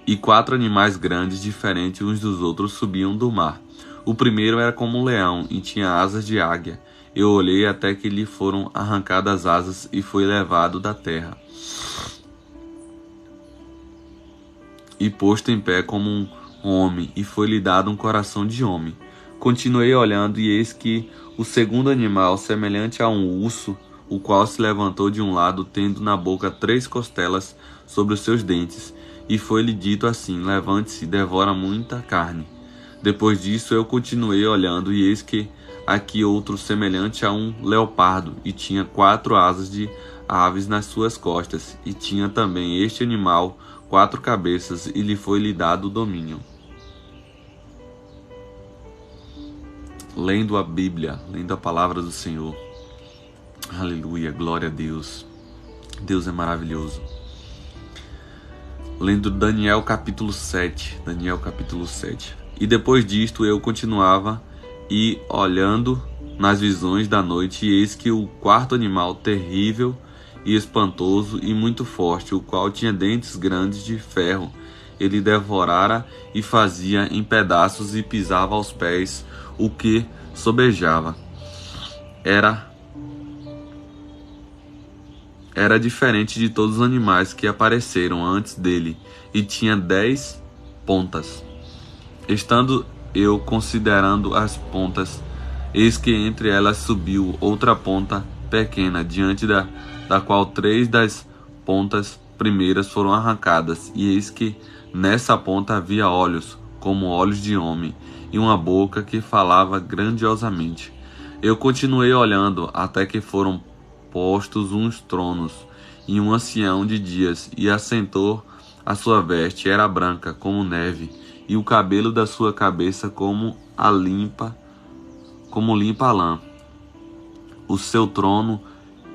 E 4 animais grandes, diferentes uns dos outros, subiam do mar. O primeiro era como um leão e tinha asas de águia. Eu olhei até que lhe foram arrancadas as asas e foi levado da terra, e posto em pé como um homem, e foi-lhe dado um coração de homem. Continuei olhando, e eis que o segundo animal, semelhante a um urso, o qual se levantou de um lado, tendo na boca 3 costelas sobre os seus dentes, e foi-lhe dito assim: Levante-se, devora muita carne. Depois disso eu continuei olhando, e eis que aqui outro semelhante a um leopardo, e tinha 4 asas de aves nas suas costas, e tinha também este animal 4 cabeças, e lhe foi-lhe dado o domínio. Lendo a Bíblia, lendo a palavra do Senhor. Aleluia, glória a Deus. Deus é maravilhoso. Lendo Daniel capítulo 7. Daniel capítulo 7. E depois disto eu continuava e olhando nas visões da noite, e eis que o 4º animal, terrível e espantoso e muito forte, o qual tinha dentes grandes de ferro, ele devorara e fazia em pedaços e pisava aos pés o que sobejava. Era diferente de todos os animais que apareceram antes dele, e tinha 10 pontas. Estando eu considerando as pontas, eis que entre elas subiu outra ponta pequena, diante da qual 3 das pontas primeiras foram arrancadas, e eis que nessa ponta havia olhos, como olhos de homem, e uma boca que falava grandiosamente. Eu continuei olhando até que foram postos uns tronos, e um ancião de dias, e assentou. A sua veste era branca como neve, e o cabelo da sua cabeça como limpa lã. O seu trono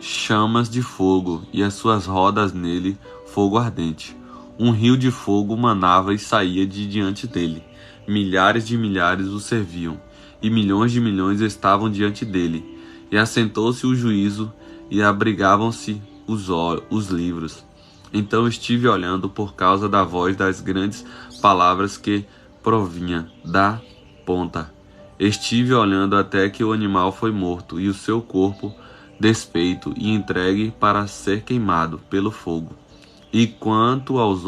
chamas de fogo, e as suas rodas nele fogo ardente. Um rio de fogo manava e saía de diante dele. Milhares de milhares o serviam, e milhões de milhões estavam diante dele. E assentou-se o juízo, e abrigavam-se os livros. Então estive olhando por causa da voz das grandes palavras que provinha da ponta. Estive olhando até que o animal foi morto, e o seu corpo desfeito e entregue para ser queimado pelo fogo. E quanto aos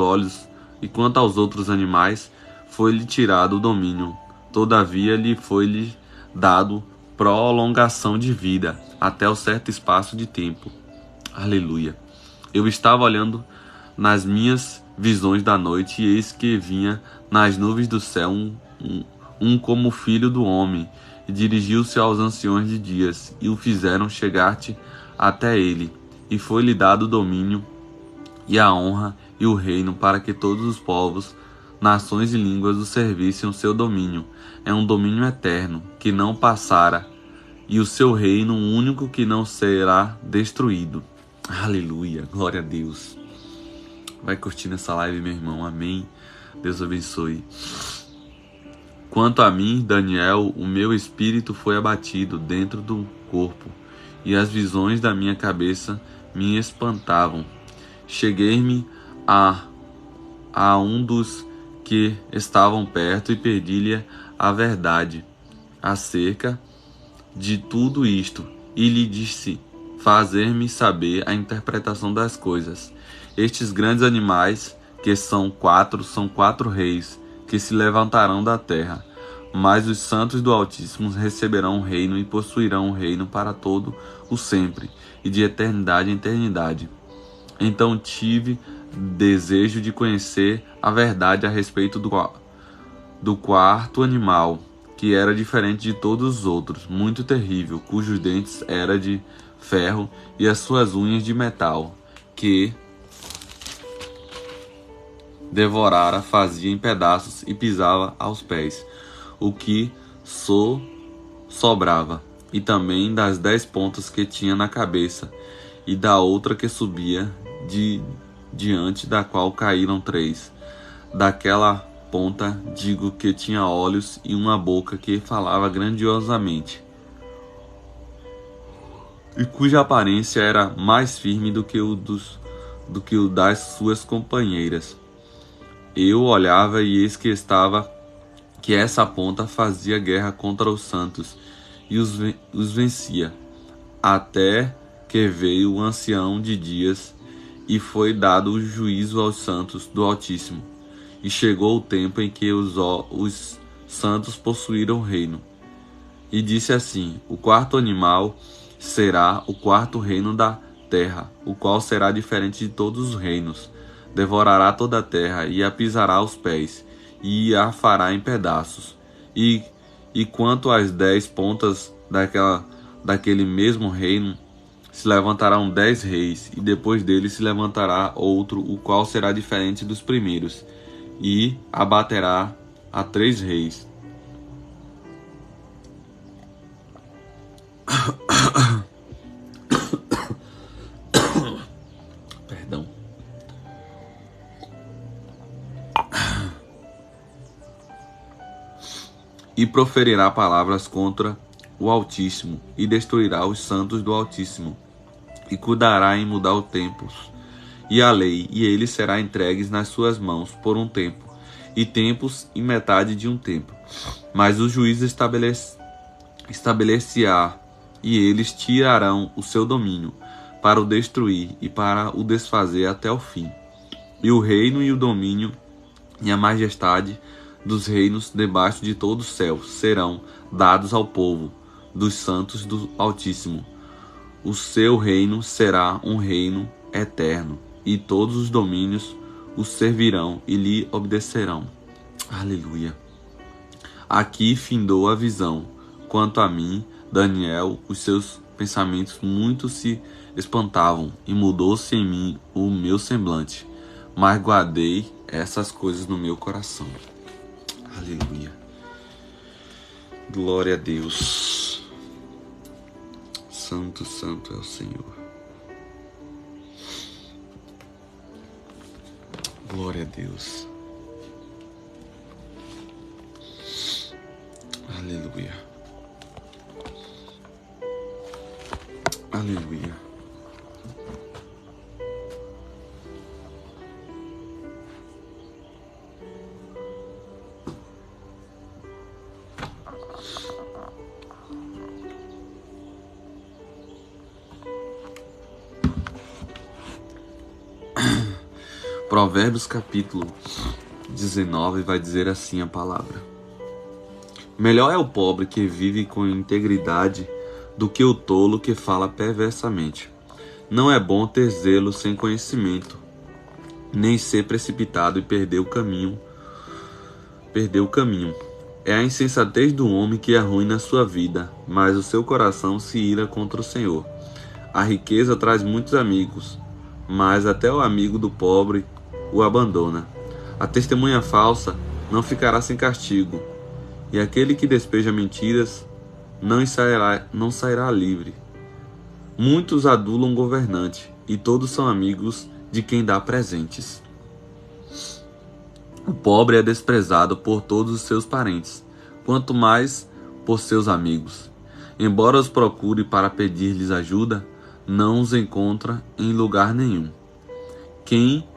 outros animais, foi-lhe tirado o domínio. Todavia lhe foi-lhe dado prolongação de vida, até o certo espaço de tempo. Aleluia. Eu estava olhando nas minhas visões da noite, e eis que vinha nas nuvens do céu um como filho do homem, e dirigiu-se aos anciões de dias, e o fizeram chegar-te até ele, e foi-lhe dado o domínio, e a honra, e o reino, para que todos os povos, nações e línguas o servissem. O seu domínio é um domínio eterno, que não passará, e o seu reino único, que não será destruído. Aleluia, glória a Deus. Vai curtindo essa live, meu irmão, amém. Deus abençoe. Quanto a mim, Daniel, o meu espírito foi abatido dentro do corpo, e as visões da minha cabeça me espantavam. Cheguei-me a um dos que estavam perto, e pedi-lhe a verdade acerca de tudo isto, e lhe disse fazer-me saber a interpretação das coisas. Estes grandes animais, que são 4 reis, que se levantarão da terra, mas os santos do Altíssimo receberão o reino e possuirão o reino para todo o sempre, e de eternidade em eternidade. Então tive desejo de conhecer a verdade a respeito do 4º animal, que era diferente de todos os outros, muito terrível, cujos dentes eram de ferro e as suas unhas de metal, que devorara, fazia em pedaços e pisava aos pés o que sobrava. e também das 10 pontas que tinha na cabeça, e da outra que subia, diante da qual caíram 3. Daquela ponta digo que tinha olhos e uma boca que falava grandiosamente, e cuja aparência era mais firme do que o das suas companheiras. Eu olhava e eis que essa ponta fazia guerra contra os santos e os vencia, até que veio o ancião de dias e foi dado o juízo aos santos do Altíssimo. E chegou o tempo em que os santos possuíram o reino. E disse assim: o quarto animal será o quarto reino da terra, o qual será diferente de todos os reinos. Devorará toda a terra e a pisará aos pés, e a fará em pedaços. E quanto às 10 pontas daquele mesmo reino, se levantarão 10 reis, e depois dele se levantará outro, o qual será diferente dos primeiros, e abaterá a 3 reis. Perdão. E proferirá palavras contra o Altíssimo, e destruirá os santos do Altíssimo, e cuidará em mudar o tempo e a lei, e ele será entregue nas suas mãos por um tempo, e tempos e metade de um tempo. Mas o juízo estabelecerá, e eles tirarão o seu domínio, para o destruir e para o desfazer até o fim. E o reino e o domínio e a majestade dos reinos debaixo de todo o céu serão dados ao povo dos santos do Altíssimo. O seu reino será um reino eterno, e todos os domínios o servirão e lhe obedecerão. Aleluia. Aqui findou a visão. Quanto a mim, Daniel, os seus pensamentos muito se espantavam, e mudou-se em mim o meu semblante, mas guardei essas coisas no meu coração. Aleluia. Glória a Deus. Santo, santo é o Senhor. Glória a Deus. Aleluia. Aleluia. Provérbios capítulo 19 vai dizer assim a palavra: melhor é o pobre que vive com integridade do que o tolo que fala perversamente. Não é bom ter zelo sem conhecimento, nem ser precipitado e perder o caminho. É a insensatez do homem que arruína a sua vida, mas o seu coração se ira contra o Senhor. A riqueza traz muitos amigos, mas até o amigo do pobre o abandona. A testemunha falsa não ficará sem castigo, e aquele que despeja mentiras não sairá livre. Muitos adulam o governante, e todos são amigos de quem dá presentes. O pobre é desprezado por todos os seus parentes, quanto mais por seus amigos. Embora os procure para pedir-lhes ajuda, não os encontra em lugar nenhum. Quem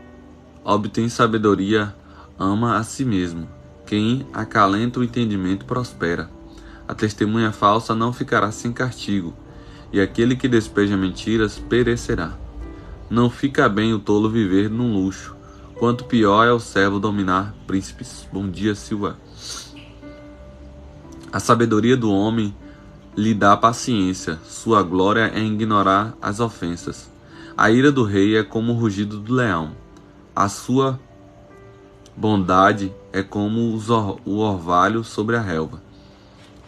obtém sabedoria ama a si mesmo. Quem acalenta o entendimento prospera. A testemunha falsa não ficará sem castigo, e aquele que despeja mentiras perecerá. Não fica bem o tolo viver num luxo, quanto pior é o servo dominar príncipes. Bom dia, Silva. A sabedoria do homem lhe dá paciência, sua glória é ignorar as ofensas. A ira do rei é como o rugido do leão, a sua bondade é como o orvalho sobre a relva.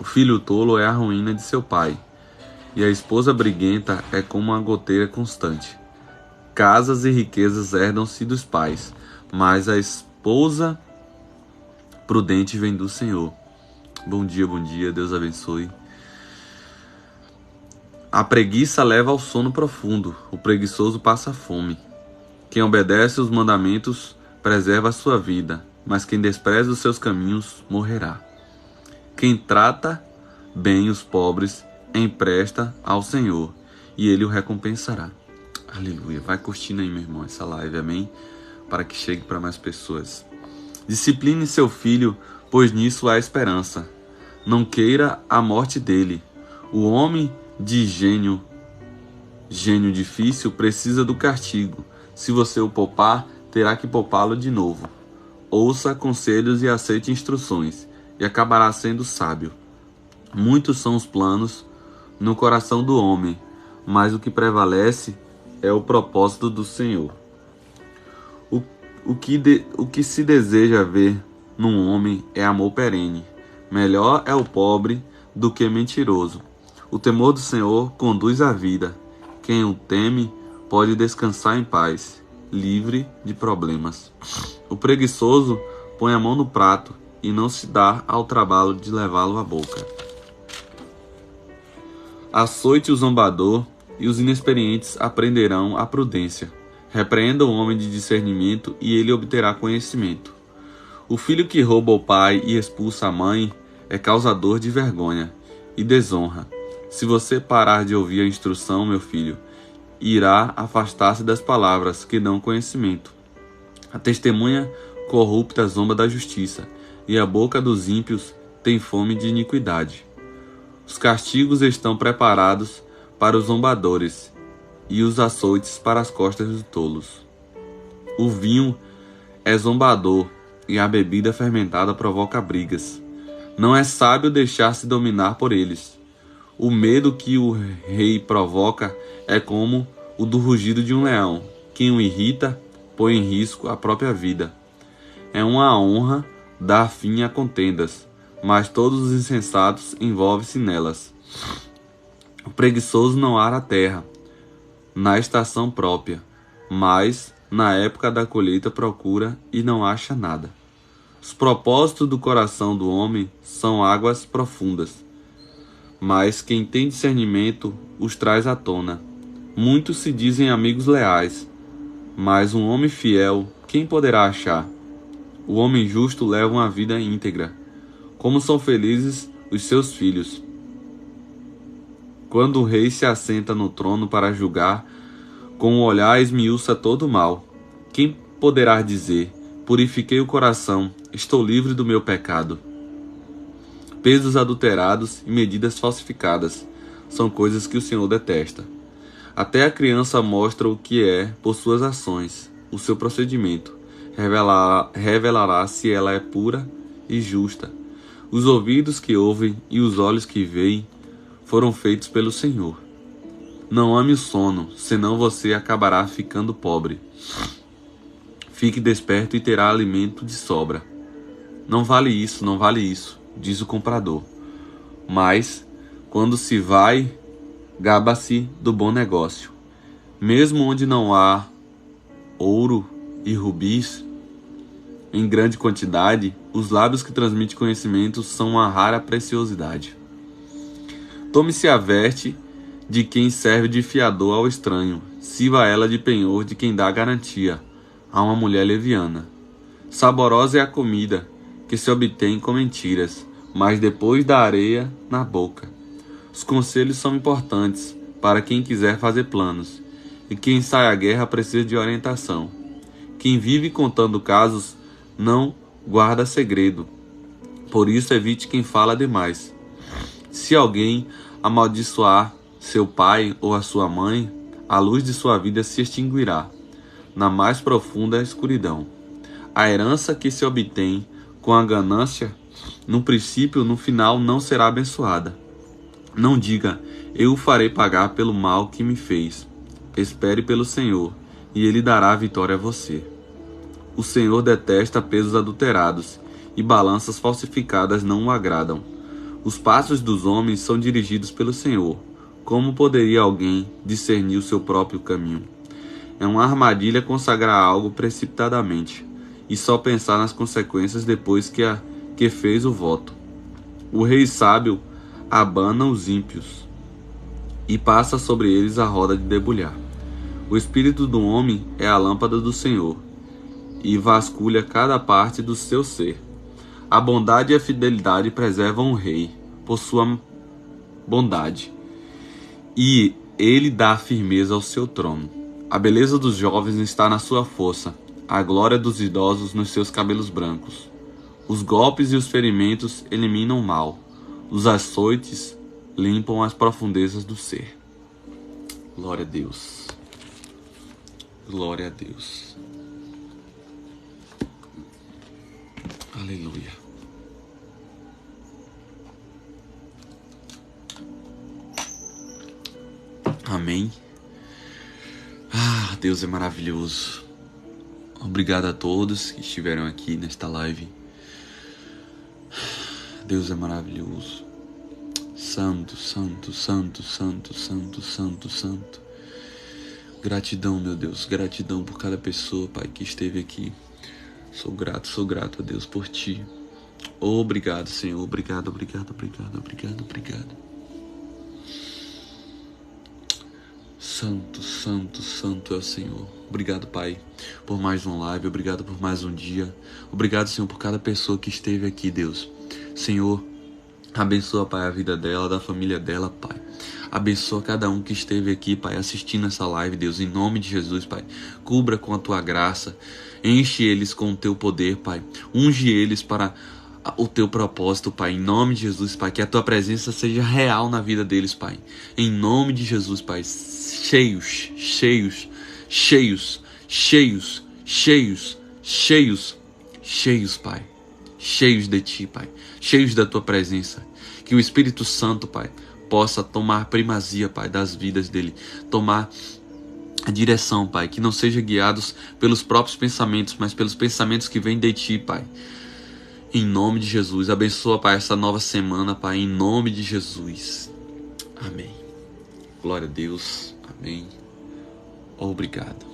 O filho tolo é a ruína de seu pai, e a esposa briguenta é como uma goteira constante. Casas e riquezas herdam-se dos pais, mas a esposa prudente vem do Senhor. Bom dia, Deus abençoe. A preguiça leva ao sono profundo, o preguiçoso passa fome. Quem obedece os mandamentos preserva a sua vida, mas quem despreza os seus caminhos morrerá. Quem trata bem os pobres empresta ao Senhor, e Ele o recompensará. Aleluia. Vai curtindo aí, meu irmão, essa live, amém? Para que chegue para mais pessoas. Discipline seu filho, pois nisso há esperança. Não queira a morte dele. O homem de gênio difícil precisa do castigo. Se você o poupar, terá que poupá-lo de novo. Ouça conselhos e aceite instruções, e acabará sendo sábio. Muitos são os planos no coração do homem, mas o que prevalece é o propósito do Senhor. O que se deseja ver num homem é amor perene. Melhor é o pobre do que mentiroso. O temor do Senhor conduz à vida. Quem o teme pode descansar em paz, livre de problemas. O preguiçoso põe a mão no prato e não se dá ao trabalho de levá-lo à boca. Açoite o zombador e os inexperientes aprenderão a prudência. Repreenda o homem de discernimento e ele obterá conhecimento. O filho que rouba o pai e expulsa a mãe é causador de vergonha e desonra. Se você parar de ouvir a instrução, meu filho, irá afastar-se das palavras que dão conhecimento. A testemunha corrupta zomba da justiça, e a boca dos ímpios tem fome de iniquidade. Os castigos estão preparados para os zombadores, e os açoites para as costas dos tolos. O vinho é zombador, e a bebida fermentada provoca brigas. Não é sábio deixar-se dominar por eles. O medo que o rei provoca é como o do rugido de um leão. Quem o irrita põe em risco a própria vida. É uma honra dar fim a contendas, mas todos os insensatos envolvem-se nelas. O preguiçoso não ara a terra na estação própria, mas na época da colheita procura e não acha nada. Os propósitos do coração do homem são águas profundas, mas quem tem discernimento os traz à tona. Muitos se dizem amigos leais, mas um homem fiel quem poderá achar? O homem justo leva uma vida íntegra. Como são felizes os seus filhos! Quando o rei se assenta no trono para julgar, com o olhar esmiuça todo o mal. Quem poderá dizer, purifiquei o coração, estou livre do meu pecado? Pesos adulterados e medidas falsificadas são coisas que o Senhor detesta. Até a criança mostra o que é por suas ações. O seu procedimento revelará se ela é pura e justa. Os ouvidos que ouvem e os olhos que veem foram feitos pelo Senhor. Não ame o sono, senão você acabará ficando pobre. Fique desperto e terá alimento de sobra. Não vale isso, diz o comprador. Mas, quando se vai, gaba-se do bom negócio. Mesmo onde não há ouro e rubis em grande quantidade, os lábios que transmitem conhecimento são uma rara preciosidade. Tome-se a veste de quem serve de fiador ao estranho, sirva ela de penhor de quem dá garantia a uma mulher leviana. Saborosa é a comida que se obtém com mentiras, mas depois da areia na boca. Os conselhos são importantes para quem quiser fazer planos, e quem sai à guerra precisa de orientação. Quem vive contando casos não guarda segredo, por isso evite quem fala demais. Se alguém amaldiçoar seu pai ou a sua mãe, a luz de sua vida se extinguirá na mais profunda escuridão. A herança que se obtém com a ganância, no princípio, no final, não será abençoada. Não diga, eu o farei pagar pelo mal que me fez. Espere pelo Senhor, e Ele dará a vitória a você. O Senhor detesta pesos adulterados, e balanças falsificadas não o agradam. Os passos dos homens são dirigidos pelo Senhor. Como poderia alguém discernir o seu próprio caminho? É uma armadilha consagrar algo precipitadamente e só pensar nas consequências depois que fez o voto. O rei sábio abana os ímpios, e passa sobre eles a roda de debulhar. O espírito do homem é a lâmpada do Senhor, e vasculha cada parte do seu ser. A bondade e a fidelidade preservam o rei por sua bondade, e ele dá firmeza ao seu trono. A beleza dos jovens está na sua força, a glória dos idosos nos seus cabelos brancos. Os golpes e os ferimentos eliminam o mal, os açoites limpam as profundezas do ser. Glória a Deus. Glória a Deus. Aleluia. Amém. Deus é maravilhoso. Obrigado a todos que estiveram aqui nesta live. Deus é maravilhoso. Santo, santo, santo, santo, santo, santo, santo. Gratidão, meu Deus. Gratidão por cada pessoa, Pai, que esteve aqui. Sou grato a Deus por Ti. Obrigado, Senhor. Obrigado, obrigado, obrigado, obrigado, obrigado. Santo, santo, santo é o Senhor. Obrigado, Pai, por mais uma live. Obrigado por mais um dia. Obrigado, Senhor, por cada pessoa que esteve aqui, Deus. Senhor, abençoa, Pai, a vida dela, da família dela, Pai. Abençoa cada um que esteve aqui, Pai, assistindo essa live, Deus, em nome de Jesus, Pai. Cubra com a Tua graça. Enche eles com o Teu poder, Pai. Unge eles para o Teu propósito, Pai, em nome de Jesus, Pai, que a Tua presença seja real na vida deles, Pai, em nome de Jesus, Pai, cheios, cheios, cheios, cheios, cheios, cheios, cheios, Pai, cheios de Ti, Pai, cheios da Tua presença, que o Espírito Santo, Pai, possa tomar primazia, Pai, das vidas dele, tomar a direção, Pai, que não sejam guiados pelos próprios pensamentos, mas pelos pensamentos que vêm de Ti, Pai. Em nome de Jesus, abençoa, Pai, essa nova semana, Pai, em nome de Jesus. Amém. Glória a Deus. Amém. Obrigado.